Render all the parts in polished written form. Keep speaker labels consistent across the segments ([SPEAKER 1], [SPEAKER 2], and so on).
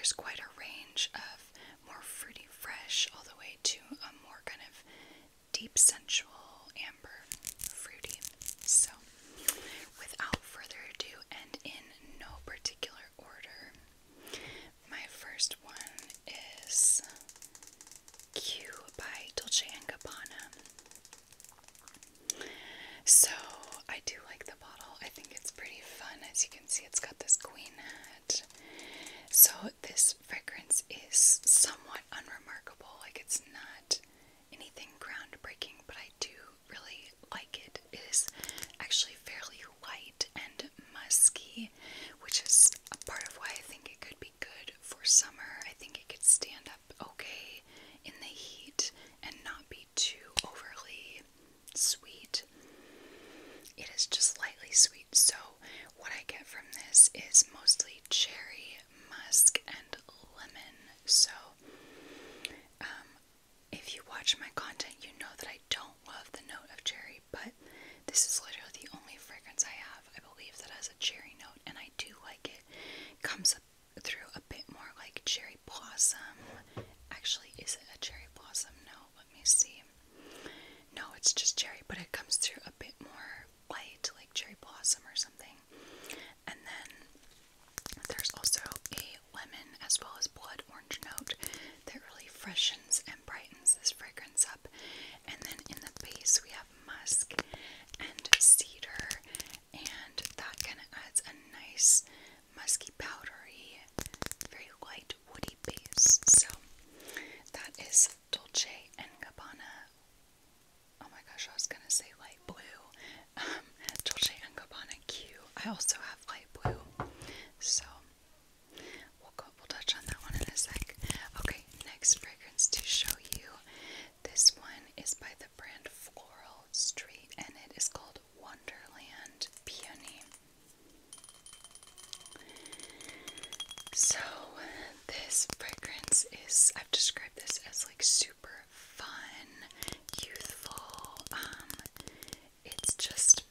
[SPEAKER 1] there's quite a range of more fruity fresh all the way to a more kind of deep sensual amber fruity. So without further ado, and in no particular order, my first one is Q by Dolce Gabbana. So I do like the bottle. I think it's pretty fun. As you can see, it's got this queen hat. So this fragrance is somewhat unremarkable. Like, it's not anything groundbreaking, but I do really like it. It is actually fairly light and musky, which is a part of why I think it could be good for summer. I think it could stand up okay in the heat and not be too overly sweet. It is just lightly sweet. So what I get from this is mostly cherry, musk, and lemon. So if you watch my content, you know that I don't love the note of cherry, but this is literally the only fragrance I have, I believe, that has a cherry note, and I do like it. Comes up through a bit more like cherry blossom. Actually, is it a cherry blossom? No, let me see. No, it's just cherry, but it comes through a bit more light, like cherry blossom or something. And then there's also a lemon as well as blood orange note that really freshens and brightens this fragrance up. And then in the base we have musk and cedar, and that kind of adds a nice musky, powdery, very light woody base. So that is Dolce & Gabbana. Oh my gosh, I was gonna say light blue. Dolce & Gabbana Q. I also have light blue, so we'll touch on that one in a sec. Okay, next fragrance to show you. This one is by the brand Floral Street, and it is called Wonderland Peony. So this fragrance is, I've described this as like super fun, youthful. It's just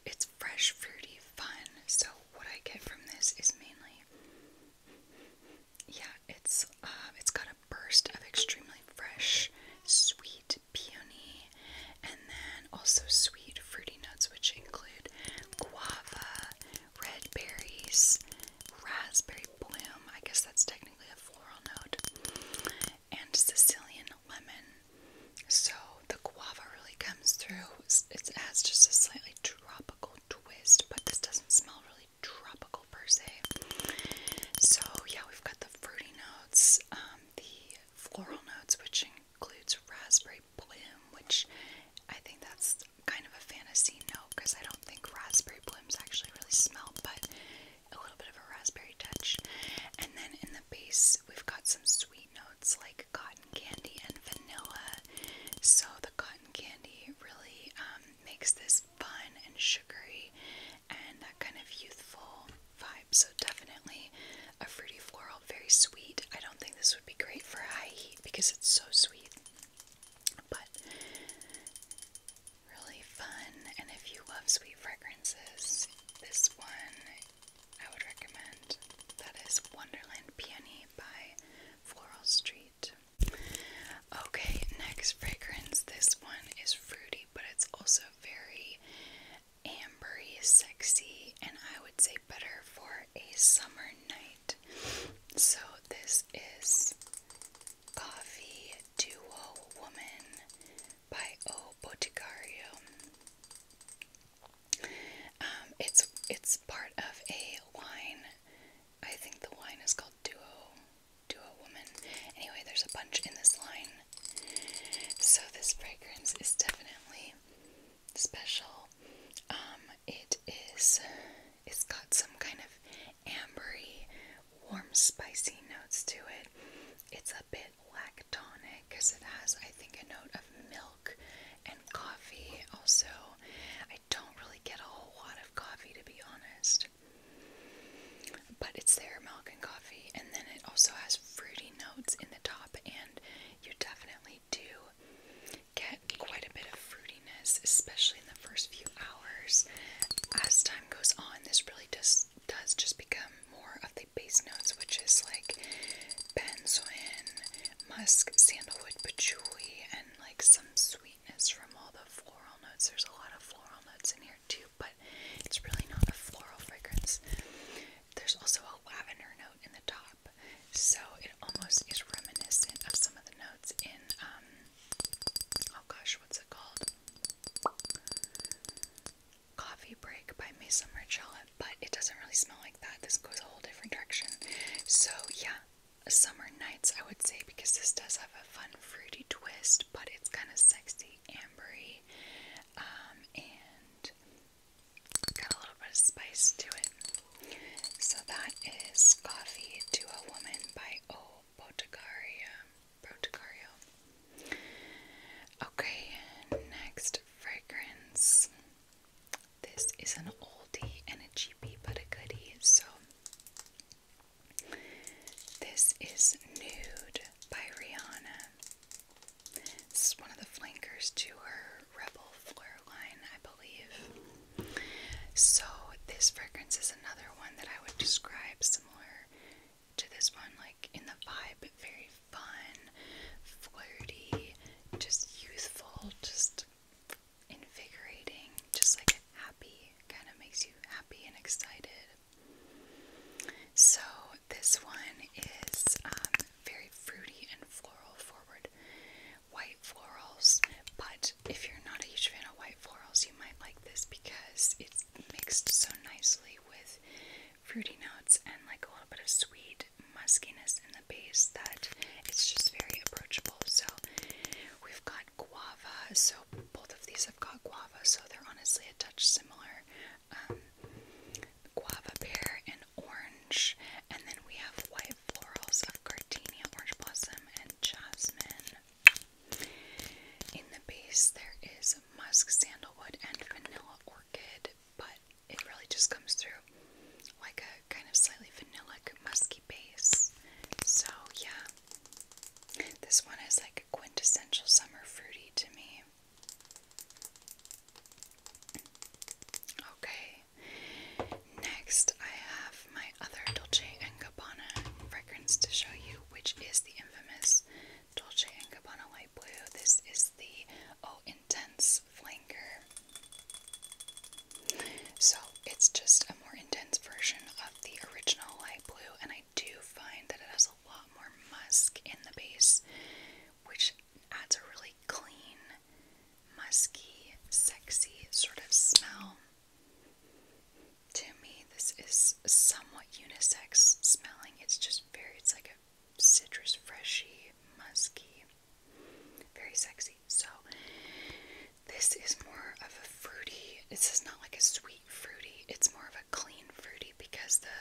[SPEAKER 1] it's fresh, fruity, fun. So what I get from this is mainly, yeah, it's got a burst of extremely fresh, sweet peony, and then also sweet fruity notes, which include guava, red berries, raspberry bloom, I guess that's technically a floral note, and Sicilian lemon. So the guava really comes through. It has just a slightly tropical twist, but this doesn't smell really tropical per se. So yeah, we've got the fruity notes, the floral notes, which includes raspberry bloom, which I think that's kind of a fantasy note because I don't think raspberry blooms actually really smell, but a little bit of a raspberry touch. And then in the base, we've got some sweet notes like cotton candy and vanilla. So the cotton candy really makes this fun and sugary and that kind of youthful vibe. So definitely a fruity floral, very sweet. I don't think this would be great for high heat because it's so sweet, but really fun. And if you love sweet fragrances, this one I would recommend. That is Wonderland Peony by Floral Street. Okay, next fragrance. This one is fruity, but it's also very ambery, sexy, and I would say better for a summer night. So this is Coffee Duo Woman by Boticário. It's part of a line. I think the line is called Duo Woman. Anyway, there's a bunch in this line. So this fragrance is definitely special. It's got some kind of ambery, warm, spicy notes to it. It's a bit lactonic because it has, I think, a note of milk and coffee. Also, I don't really get a whole lot of coffee, to be honest, but it's there, milk and coffee. And then it also has fruity notes in the top, and you definitely do get quite a bit of fruitiness, especially in the first few hours. As time goes on, this really does just become more of the base notes, which really smell like that. This goes a whole different direction. So yeah, summer nights I would say, because this does have a fun fruity twist, but it's kind of sexy, ambery, and got a little bit of spice to it. So that is Coffee to a Woman by Boticário. Okay, next fragrance. This is an oldie and a cheapie but a goodie. So this is Nude by Rihanna. This is one of the flankers to her Rebel Floral line, I believe. So this fragrance is another one that I would describe similar to this one, like in the vibe, very fun, flirty, just youthful, just invigorating, just like happy, kind of makes you happy and excited. So this one is very fruity and floral forward, white florals, but if you're not a huge fan of white florals, you might like this because it's mixed so nicely with fruity notes and like a little bit of sweet muskiness in the base that it's just very approachable. So we've got guava, so both of these have got guava, so they're honestly a touch similar. Guava, pear, and orange, and then we have white florals of gardenia, orange blossom, and jasmine. In the base there is musk, sandalwood, and vanilla orchid, but it really just comes through like a kind of slightly vanilla musky base. So yeah, this one is like a quintessential summer fruity to me. Okay, next I have my other Dolce & Gabbana fragrance to show you, which is the infamous Dolce & Gabbana Light Blue. This is the Intense flanker. So it's just a more intense version of the original light blue, and I do find that it has a lot more musk in the base, which adds a really clean, musky, sexy sort of smell. To me, this is somewhat unisex smelling. It's like a citrus, freshy, musky, very sexy. So this is more of a fruity, this is not like a sweet fruity, it's more of a clean fruity, because the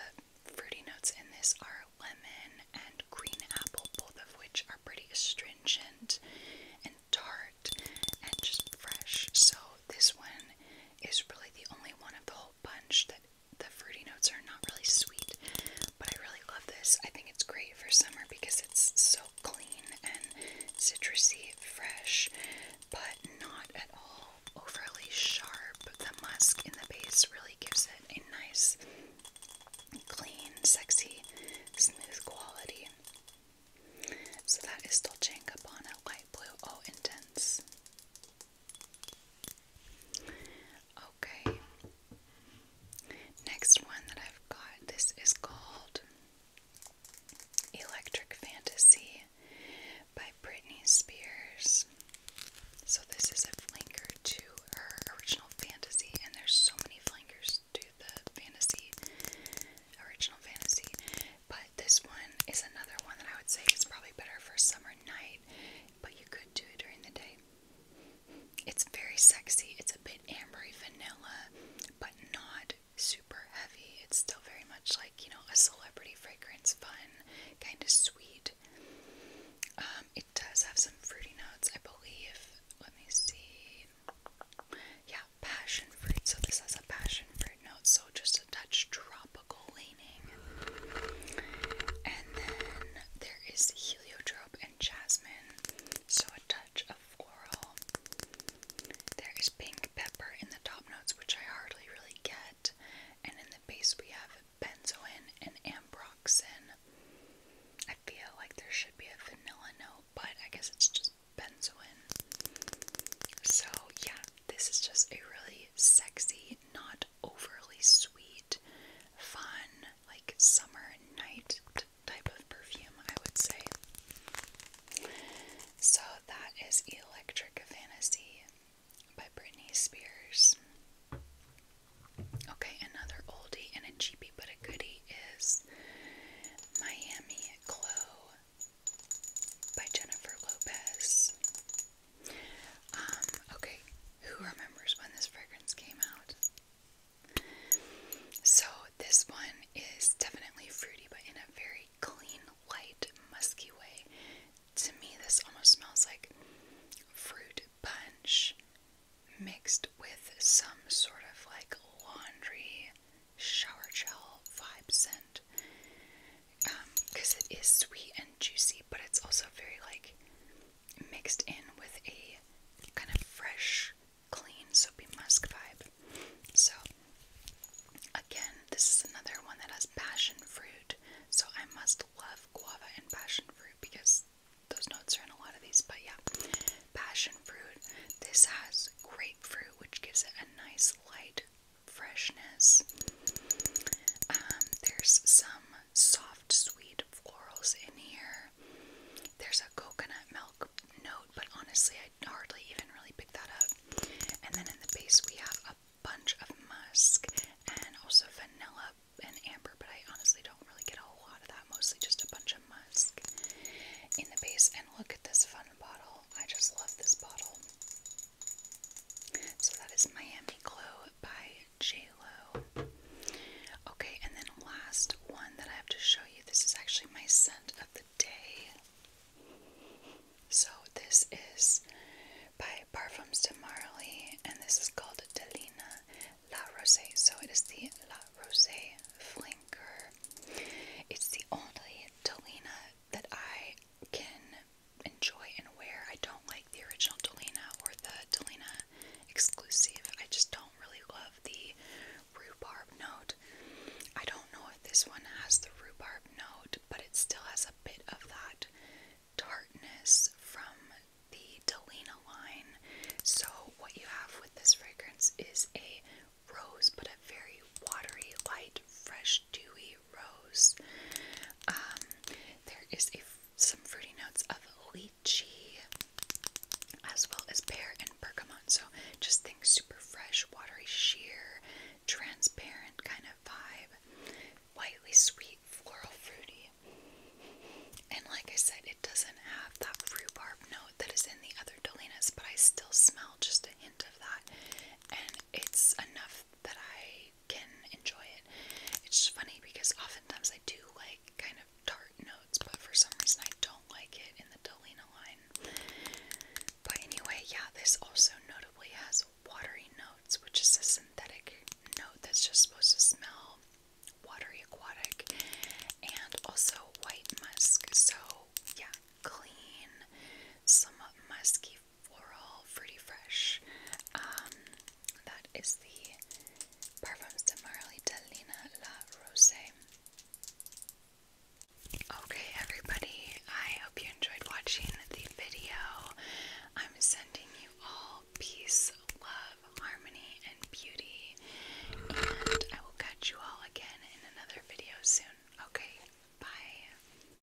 [SPEAKER 1] fruity notes in this are lemon and green apple, both of which are pretty astringent and tart and just fresh. So this one is really the only one of the whole bunch that the fruity notes are not really sweet, but I really love this. I think it's great for summer because it's so clean and citrusy, fresh, but not at all overly sharp. The musk in the base really gives it a nice, clean, sexy, smooth quality. So that is Dolce & Gabbana Light Blue Eau Intense. Okay, next one that I've got, this is called Electric Fantasy by Britney Spears. So this is a flanker to her original Fantasy, and there's so many flankers to the original Fantasy, but this one is another one that I would say is probably better for a summer night, but you could do it during the day. It's very sexy, it's a bit ambery vanilla, but not super heavy. It's still very much like, you know, a celebrity fragrance, fun, kind of sweet. It does have some fruity notes, I believe. Let me see. Yeah, passion fruit. So this has a passion fruit note, so just a touch tropical leaning. And then there is heliotrope and jasmine, so a touch of floral. There is pink pepper in the top notes, which I hardly really get. And in the base we have benzoin and ambroxan. I feel like there should be a vanilla note, but I guess it's just benzoin. So yeah, this is just a really sexy, not overly sweet, fun, like summer night type of perfume, I would say. So that is Electric Fantasy by Britney Spears. Okay, another oldie and a cheapie but mixed with some sort of like laundry shower gel vibe scent. Because it is sweet and juicy, but it's also very like mixed in with a kind of fresh, clean, soapy musk vibe. So again, this is another one that has passion fruit, so I must love guava and passion fruit because those notes are in a lot of these. But yeah, passion fruit. This has grapefruit, which gives it a nice light freshness. There's some soft sweet florals in here. There's a coconut milk note, but honestly I hardly even really pick that up. And then in the base we have a bunch of musk and also vanilla and amber, but I honestly don't really get a whole lot of that, mostly just a bunch of musk in the base. And look at this fun bottle. I just love this bottle. So that is Miami Glow by J.Lo. Okay, and then last one that I have to show you. This is actually my scent of the day. So this is by Parfums de Marly, and this is called Delina La Ros. So it is the La Rosee flanker. It's the only Delina that I can enjoy and wear. I don't like the original Delina or the Delina exclusive. I just don't really love the rhubarb note. I don't know if this one has the rhubarb note, but it still has a bit of that tartness from the Delina line. So what you have with this fragrance is a rose, but a very watery, light, fresh, dewy rose. There is some fruity notes of lychee, as well as pear and bergamot. So just think super fresh, watery, sheer, transparent kind of vibe. Lightly sweet, floral, fruity. And like I said, it doesn't have that rhubarb note that is in the other Delinas, but I still smell just